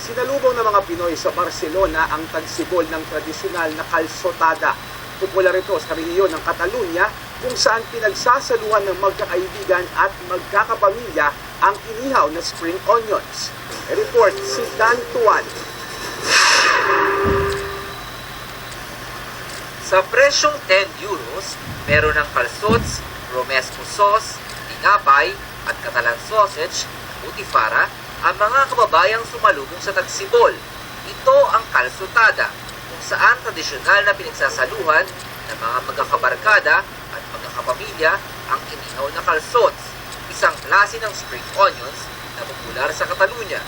Sinalubong ng mga Pinoy sa Barcelona ang tagsibol ng tradisyonal na kalsotada. Popular ito sa rehiyon ng Catalunya kung saan pinagsasaluhan ng magkakaibigan at magkakapamilya ang inihaw na spring onions. Report si Dan Tuan. Sa presyong 10 euros, meron ng calzots, romesco sauce, tinapay at catalan sausage, butifara, ang mga kababayang sumalubong sa tagsibol. Ito ang kalsotada, kung saan tradisyonal na pinagsasaluhan ng mga magkakabarkada at magkakapamilya ang inihaw na calzots, isang klase ng spring onions na popular sa Catalunya.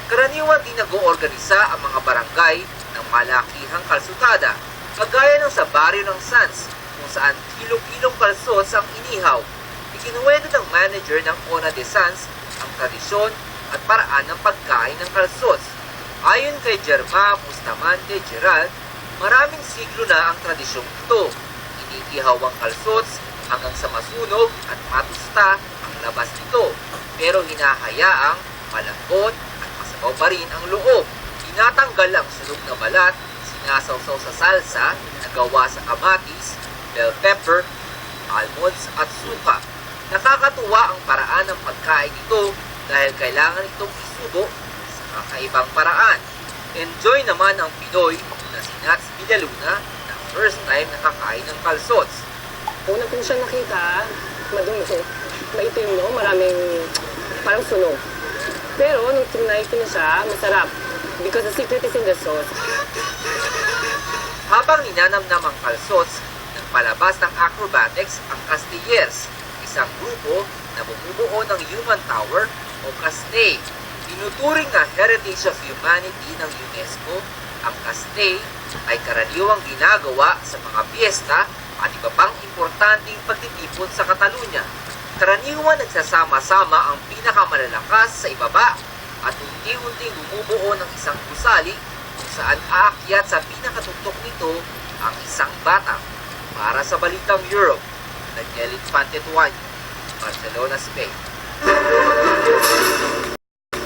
Karaniwan din nag-oorganisa ang mga barangay ng malakihang kalsotada, kagaya ng sa baryo ng Sans, kung saan kilo-kilong calzots ang inihaw. Ikinuwento ng manager ng Ona de Sans ang tradisyon at paraan ng pagkain ng calzots. Ayon kay Germa Bustamante Gerald, maraming siglo na ang tradisyong ito. Iniihaw ang calzots hanggang sa masunog at matusta ang labas nito, pero hinahayaang malambot at masabaw pa rin ang loob. Tinatanggal ang sunog na balat, sinasawsaw sa salsa na gawa sa kamatis, bell pepper, almonds at suka. Nakakatuwa ang paraan ng pagkain nito dahil kailangan itong isubo sa kakaibang paraan. Enjoy naman ang Pinoy na si Nats Villaluna na first time nakakain ng calzots. Una ko siya nakita, madumi. Maitim, no? Maraming parang sunog. Pero nung tinry ko na siya, masarap. Because the secret is in the sauce. Habang ninanamnam ang calzots, nagpalabas ng acrobatics ang Castillers, isang grupo na bumubuo ng Human Tower o Castell. Tinuturing na Heritage of Humanity ng UNESCO, ang Castell ay karaniwang ginagawa sa mga piyesta at iba pang importanteng pagtitipon sa Catalunya. Karaniwan nagsasama-sama ang pinakamalalakas sa ibaba at unti-unting bumubuo ng isang gusali kung saan aakyat sa pinakatuktok nito ang isang bata. Para sa Balitang Europe, Daniel Infante Tuan, Barcelona, Spain.